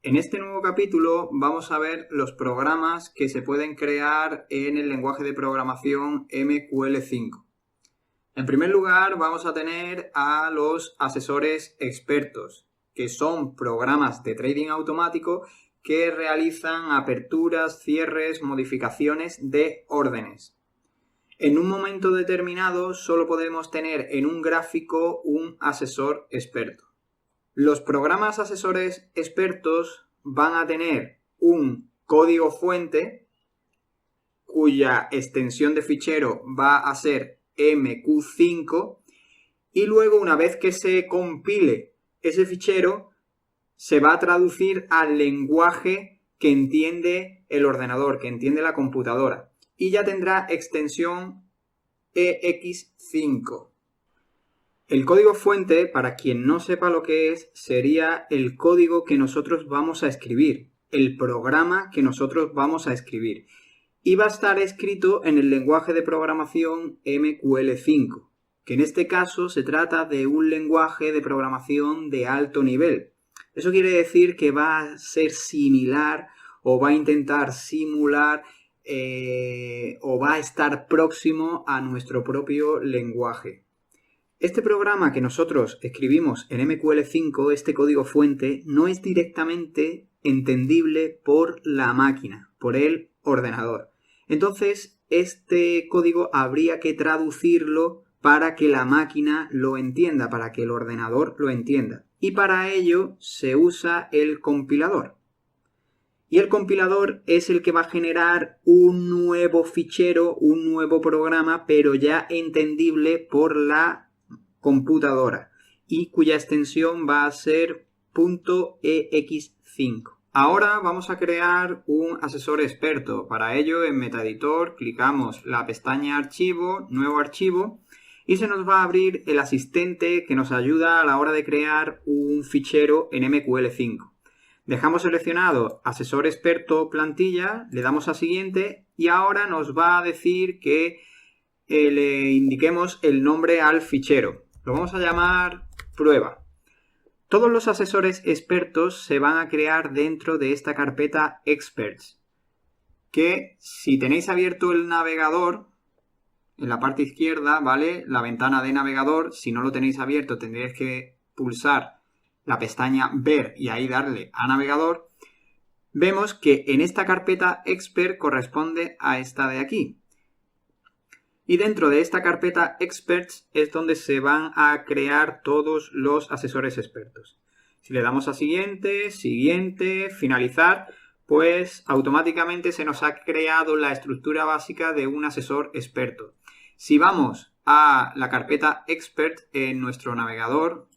En este nuevo capítulo vamos a ver los programas que se pueden crear en el lenguaje de programación MQL5. En primer lugar vamos a tener a los asesores expertos, que son programas de trading automático que realizan aperturas, cierres, modificaciones de órdenes. En un momento determinado solo podemos tener en un gráfico un asesor experto. Los programas asesores expertos van a tener un código fuente cuya extensión de fichero va a ser MQ5 y luego una vez que se compile ese fichero se va a traducir al lenguaje que entiende el ordenador, que entiende la computadora y ya tendrá extensión EX5. El código fuente, para quien no sepa lo que es, sería el código que nosotros vamos a escribir, el programa que nosotros vamos a escribir. Y va a estar escrito en el lenguaje de programación MQL5, que en este caso se trata de un lenguaje de programación de alto nivel. Eso quiere decir que va a ser similar o va a intentar simular o va a estar próximo a nuestro propio lenguaje. Este programa que nosotros escribimos en MQL5, este código fuente, no es directamente entendible por la máquina, por el ordenador. Entonces, este código habría que traducirlo para que la máquina lo entienda, para que el ordenador lo entienda. Y para ello se usa el compilador. Y el compilador es el que va a generar un nuevo fichero, un nuevo programa, pero ya entendible por la computadora y cuya extensión va a ser .ex5. Ahora vamos a crear un asesor experto. Para ello en MetaEditor clicamos la pestaña Archivo, Nuevo archivo y se nos va a abrir el asistente que nos ayuda a la hora de crear un fichero en MQL5. Dejamos seleccionado Asesor experto plantilla, le damos a Siguiente y ahora nos va a decir que le indiquemos el nombre al fichero. Lo vamos a llamar prueba. Todos los asesores expertos se van a crear dentro de esta carpeta Experts, que si tenéis abierto el navegador, en la parte izquierda, ¿vale? La ventana de navegador, si no lo tenéis abierto tendréis que pulsar la pestaña Ver y ahí darle a navegador. Vemos que en esta carpeta Expert corresponde a esta de aquí. Y dentro de esta carpeta Experts es donde se van a crear todos los asesores expertos. Si le damos a Siguiente, Siguiente, Finalizar, pues automáticamente se nos ha creado la estructura básica de un asesor experto. Si vamos a la carpeta Expert en nuestro navegador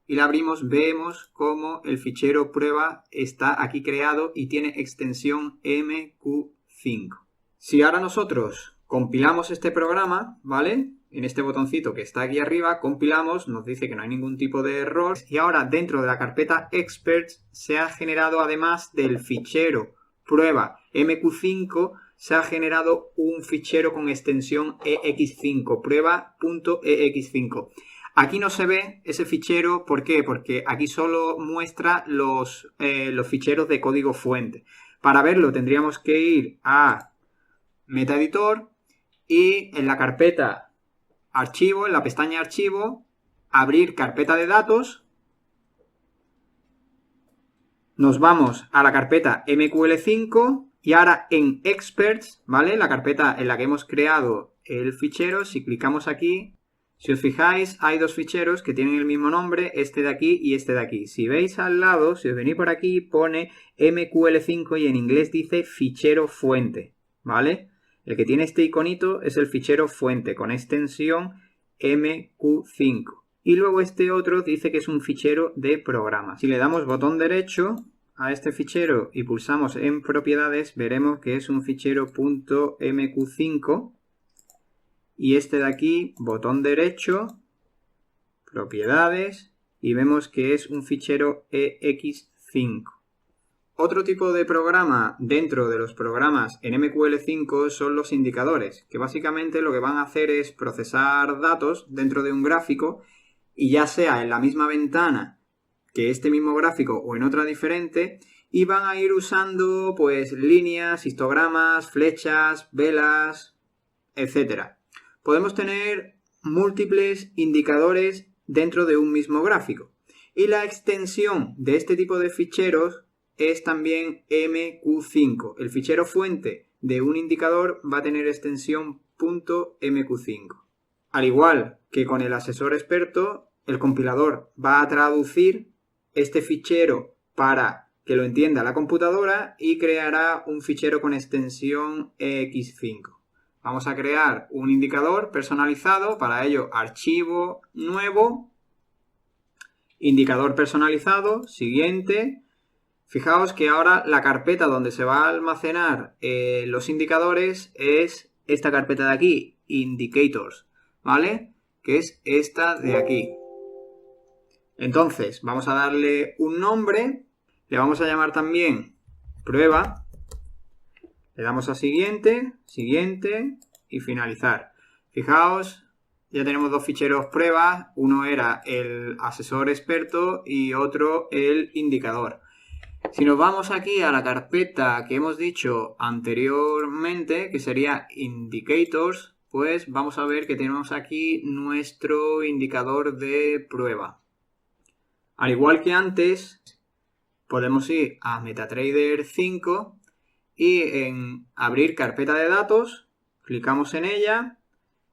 y la abrimos, vemos cómo el fichero prueba está aquí creado y tiene extensión MQ5. Si ahora nosotros compilamos este programa, ¿vale? En este botoncito que está aquí arriba, compilamos, nos dice que no hay ningún tipo de error. Y ahora dentro de la carpeta Experts se ha generado, además del fichero prueba MQ5, se ha generado un fichero con extensión EX5, prueba.ex5. Aquí no se ve ese fichero, ¿por qué? Porque aquí solo muestra los ficheros de código fuente. Para verlo tendríamos que ir a MetaEditor y en la carpeta Archivo, en la pestaña Archivo, abrir carpeta de datos. Nos vamos a la carpeta MQL5 y ahora en Experts, ¿vale? La carpeta en la que hemos creado el fichero, si clicamos aquí, si os fijáis, hay dos ficheros que tienen el mismo nombre, este de aquí y este de aquí. Si veis al lado, si os venís por aquí, pone MQL5 y en inglés dice fichero fuente, ¿vale? El que tiene este iconito es el fichero fuente con extensión MQ5. Y luego este otro dice que es un fichero de programa. Si le damos botón derecho a este fichero y pulsamos en propiedades, veremos que es un fichero .mq5. Y este de aquí, botón derecho, propiedades, y vemos que es un fichero EX5. Otro tipo de programa dentro de los programas en MQL5 son los indicadores, que básicamente lo que van a hacer es procesar datos dentro de un gráfico y ya sea en la misma ventana que este mismo gráfico o en otra diferente y van a ir usando pues líneas, histogramas, flechas, velas, etc. Podemos tener múltiples indicadores dentro de un mismo gráfico. Y la extensión de este tipo de ficheros es también MQ5. El fichero fuente de un indicador va a tener extensión .mq5. Al igual que con el asesor experto, el compilador va a traducir este fichero para que lo entienda la computadora y creará un fichero con extensión EX5. Vamos a crear un indicador personalizado, para ello archivo nuevo, indicador personalizado, siguiente. Fijaos que ahora la carpeta donde se va a almacenar los indicadores es esta carpeta de aquí, Indicators, ¿vale? Que es esta de aquí. Entonces, vamos a darle un nombre, le vamos a llamar también prueba, le damos a siguiente, siguiente y finalizar. Fijaos, ya tenemos dos ficheros pruebas, uno era el asesor experto y otro el indicador. Si nos vamos aquí a la carpeta que hemos dicho anteriormente, que sería Indicators, pues vamos a ver que tenemos aquí nuestro indicador de prueba. Al igual que antes, podemos ir a MetaTrader 5 y en abrir carpeta de datos, clicamos en ella,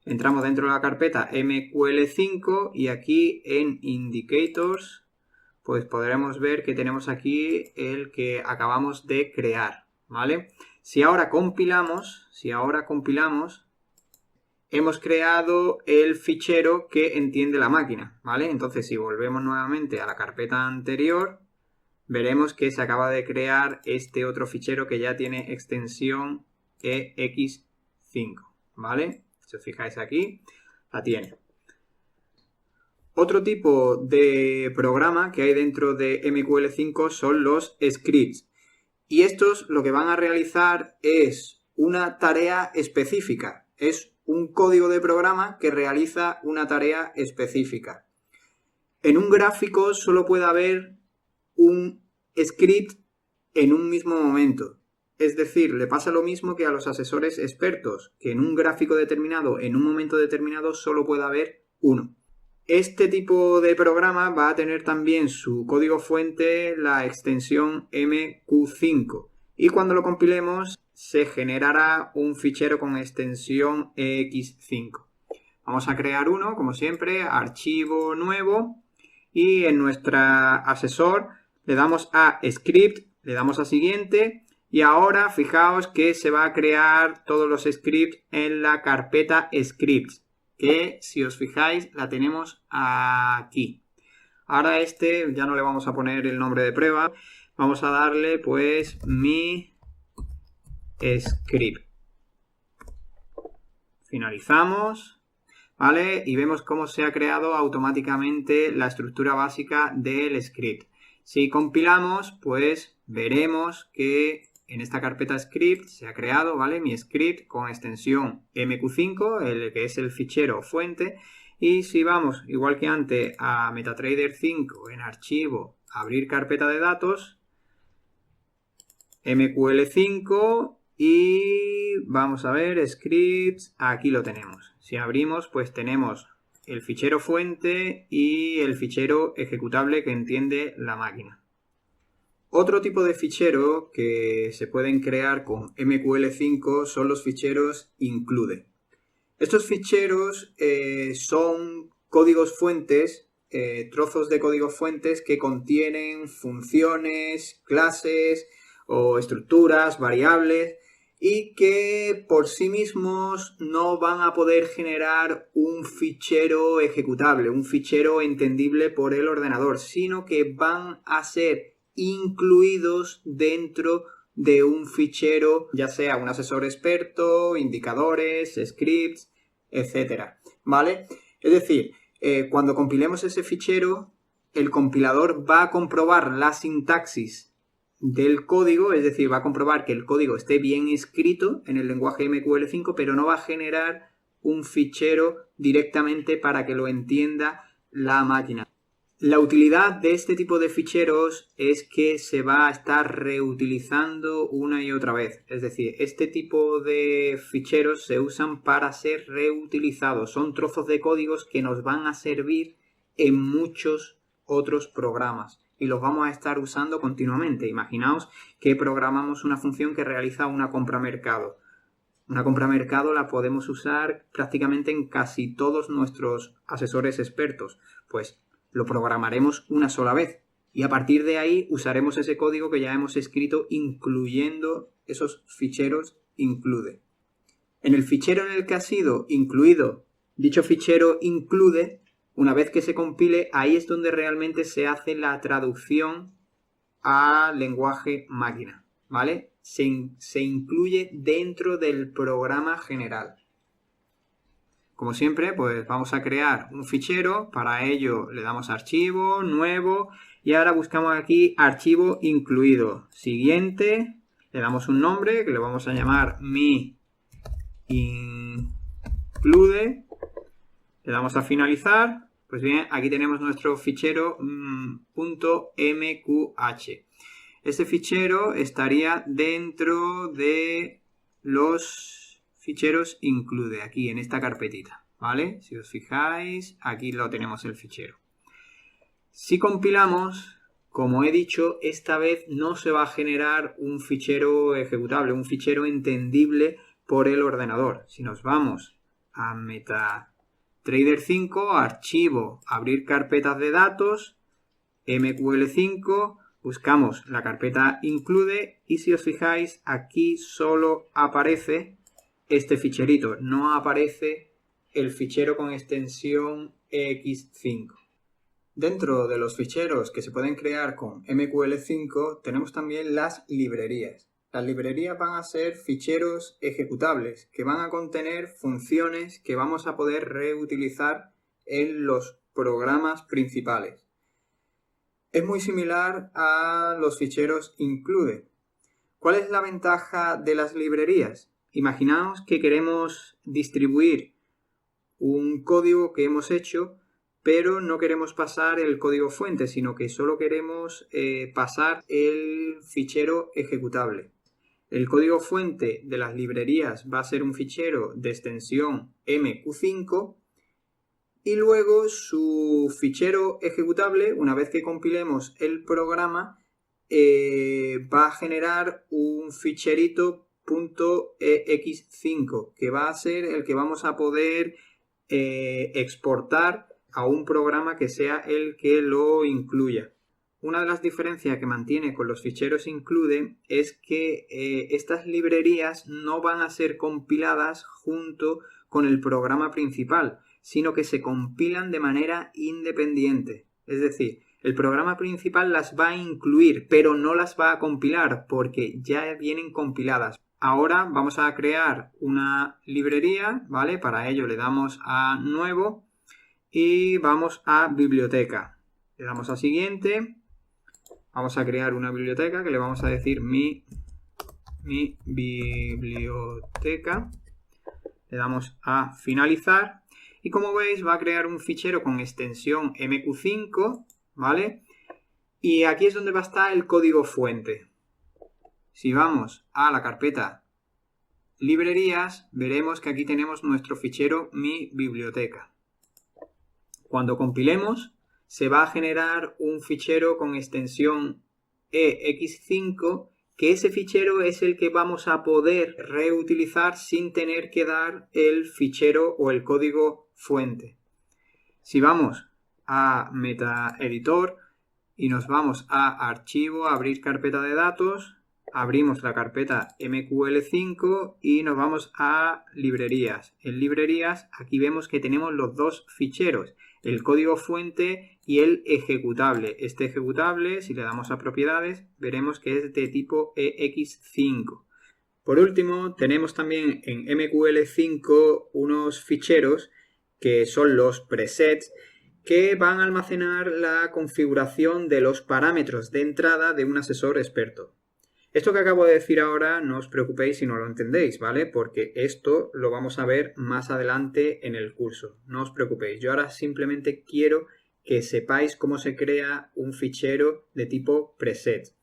entramos dentro de la carpeta MQL5 y aquí en Indicators pues podremos ver que tenemos aquí el que acabamos de crear, ¿vale? Si ahora compilamos, hemos creado el fichero que entiende la máquina, ¿vale? Entonces, si volvemos nuevamente a la carpeta anterior, veremos que se acaba de crear este otro fichero que ya tiene extensión EX5, ¿vale? Si os fijáis aquí, la tiene. Otro tipo de programa que hay dentro de MQL5 son los scripts. Y estos lo que van a realizar es una tarea específica. Es un código de programa que realiza una tarea específica. En un gráfico solo puede haber un script en un mismo momento. Es decir, le pasa lo mismo que a los asesores expertos, que en un gráfico determinado, en un momento determinado, solo puede haber uno. Este tipo de programa va a tener también su código fuente la extensión MQ5 y cuando lo compilemos se generará un fichero con extensión EX5. Vamos a crear uno, como siempre, archivo nuevo y en nuestra asesor le damos a script, le damos a siguiente y ahora fijaos que se va a crear todos los scripts en la carpeta scripts, que si os fijáis la tenemos aquí. Ahora este ya no le vamos a poner el nombre de prueba, vamos a darle pues mi script. Finalizamos, ¿vale? Y vemos cómo se ha creado automáticamente la estructura básica del script. Si compilamos, pues veremos que en esta carpeta script se ha creado, ¿vale? Mi script con extensión MQ5, el que es el fichero fuente. Y si vamos, igual que antes, a MetaTrader 5 en archivo, abrir carpeta de datos, MQL5 y vamos a ver, scripts, aquí lo tenemos. Si abrimos, pues tenemos el fichero fuente y el fichero ejecutable que entiende la máquina. Otro tipo de fichero que se pueden crear con MQL5 son los ficheros include. Estos ficheros son códigos fuentes, trozos de códigos fuentes que contienen funciones, clases o estructuras, variables y que por sí mismos no van a poder generar un fichero ejecutable, un fichero entendible por el ordenador, sino que van a ser incluidos dentro de un fichero, ya sea un asesor experto, indicadores, scripts, etcétera, ¿vale? Es decir, cuando compilemos ese fichero, el compilador va a comprobar la sintaxis del código, es decir, va a comprobar que el código esté bien escrito en el lenguaje MQL5, pero no va a generar un fichero directamente para que lo entienda la máquina. La utilidad de este tipo de ficheros es que se va a estar reutilizando una y otra vez. Es decir, este tipo de ficheros se usan para ser reutilizados. Son trozos de códigos que nos van a servir en muchos otros programas y los vamos a estar usando continuamente. Imaginaos que programamos una función que realiza una compra mercado. Una compra mercado la podemos usar prácticamente en casi todos nuestros asesores expertos. Pues lo programaremos una sola vez y a partir de ahí usaremos ese código que ya hemos escrito incluyendo esos ficheros include. En el fichero en el que ha sido incluido dicho fichero include, una vez que se compile, ahí es donde realmente se hace la traducción a lenguaje máquina, ¿vale? Se incluye dentro del programa general. Como siempre, pues vamos a crear un fichero. Para ello le damos archivo, nuevo, y ahora buscamos aquí archivo incluido. Siguiente, le damos un nombre que le vamos a llamar mi include. Le damos a finalizar. Pues bien, aquí tenemos nuestro fichero .mqh. Este fichero estaría dentro de los ficheros include, aquí en esta carpetita, ¿vale? Si os fijáis, aquí lo tenemos el fichero. Si compilamos, como he dicho, esta vez no se va a generar un fichero ejecutable, un fichero entendible por el ordenador. Si nos vamos a MetaTrader 5, archivo, abrir carpetas de datos, MQL5, buscamos la carpeta include y si os fijáis aquí solo aparece este ficherito, no aparece el fichero con extensión EX5. Dentro de los ficheros que se pueden crear con MQL5 tenemos también las librerías. Las librerías van a ser ficheros ejecutables que van a contener funciones que vamos a poder reutilizar en los programas principales. Es muy similar a los ficheros include. ¿Cuál es la ventaja de las librerías? Imaginaos que queremos distribuir un código que hemos hecho, pero no queremos pasar el código fuente, sino que solo queremos pasar el fichero ejecutable. El código fuente de las librerías va a ser un fichero de extensión MQ5 y luego su fichero ejecutable, una vez que compilemos el programa, va a generar un ficherito .ex5 que va a ser el que vamos a poder exportar a un programa que sea el que lo incluya. Una de las diferencias que mantiene con los ficheros include es que estas librerías no van a ser compiladas junto con el programa principal, sino que se compilan de manera independiente. Es decir, el programa principal las va a incluir, pero no las va a compilar porque ya vienen compiladas. Ahora vamos a crear una librería, ¿vale? Para ello le damos a nuevo y vamos a biblioteca. Le damos a siguiente. Vamos a crear una biblioteca que le vamos a decir mi biblioteca. Le damos a finalizar. Y como veis va a crear un fichero con extensión MQ5, ¿vale? Y aquí es donde va a estar el código fuente. Si vamos a la carpeta librerías, veremos que aquí tenemos nuestro fichero mi biblioteca. Cuando compilemos, se va a generar un fichero con extensión EX5, que ese fichero es el que vamos a poder reutilizar sin tener que dar el fichero o el código fuente. Si vamos a MetaEditor y nos vamos a archivo, abrir carpeta de datos, abrimos la carpeta MQL5 y nos vamos a librerías. En librerías aquí vemos que tenemos los dos ficheros, el código fuente y el ejecutable. Este ejecutable, si le damos a propiedades, veremos que es de tipo EX5. Por último, tenemos también en MQL5 unos ficheros que son los presets que van a almacenar la configuración de los parámetros de entrada de un asesor experto. Esto que acabo de decir ahora no os preocupéis si no lo entendéis, ¿vale? Porque esto lo vamos a ver más adelante en el curso. No os preocupéis. Yo ahora simplemente quiero que sepáis cómo se crea un fichero de tipo preset.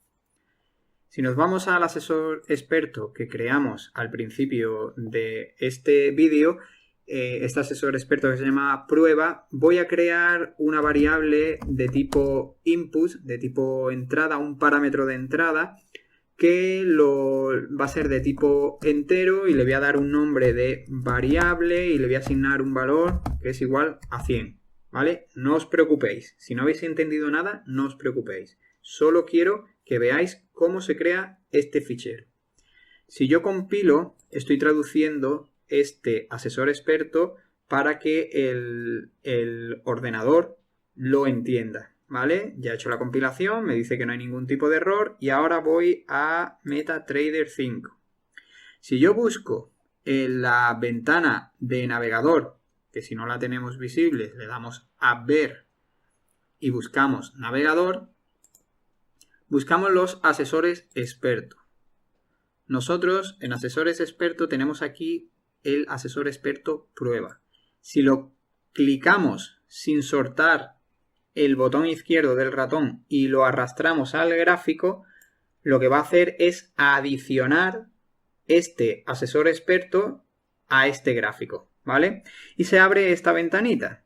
Si nos vamos al asesor experto que creamos al principio de este vídeo, este asesor experto que se llama prueba, voy a crear una variable de tipo input, de tipo entrada, un parámetro de entrada, que va a ser de tipo entero y le voy a dar un nombre de variable y le voy a asignar un valor que es igual a 100, ¿vale? No os preocupéis, si no habéis entendido nada, no os preocupéis. Solo quiero que veáis cómo se crea este fichero. Si yo compilo, estoy traduciendo este asesor experto para que el ordenador lo entienda, ¿vale? Ya he hecho la compilación, me dice que no hay ningún tipo de error y ahora voy a MetaTrader 5. Si yo busco en la ventana de navegador, que si no la tenemos visible, le damos a ver y buscamos navegador, buscamos los asesores expertos. Nosotros en asesores expertos tenemos aquí el asesor experto prueba. Si lo clicamos sin soltar el botón izquierdo del ratón y lo arrastramos al gráfico, lo que va a hacer es adicionar este asesor experto a este gráfico, ¿vale? Y se abre esta ventanita.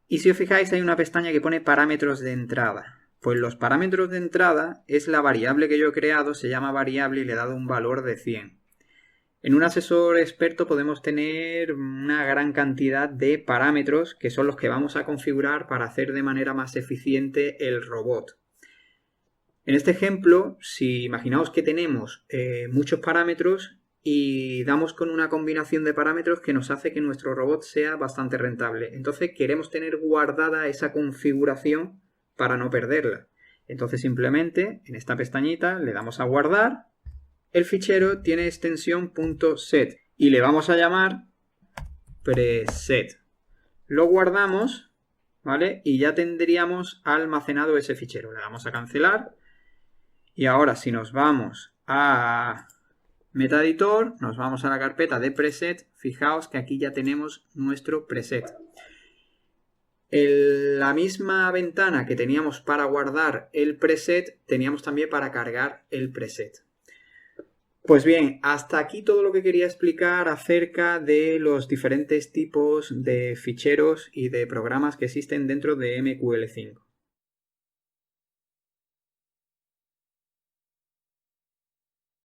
Y si os fijáis hay una pestaña que pone parámetros de entrada. Pues los parámetros de entrada es la variable que yo he creado, se llama variable y le he dado un valor de 100. En un asesor experto podemos tener una gran cantidad de parámetros que son los que vamos a configurar para hacer de manera más eficiente el robot. En este ejemplo, si imaginaos que tenemos muchos parámetros y damos con una combinación de parámetros que nos hace que nuestro robot sea bastante rentable. Entonces queremos tener guardada esa configuración para no perderla. Entonces simplemente en esta pestañita le damos a guardar. El fichero tiene extensión .set y le vamos a llamar preset. Lo guardamos, ¿vale? Y ya tendríamos almacenado ese fichero. Le damos a cancelar. Y ahora si nos vamos a MetaEditor, nos vamos a la carpeta de preset, fijaos que aquí ya tenemos nuestro preset. En la misma ventana que teníamos para guardar el preset, teníamos también para cargar el preset. Pues bien, hasta aquí todo lo que quería explicar acerca de los diferentes tipos de ficheros y de programas que existen dentro de MQL5.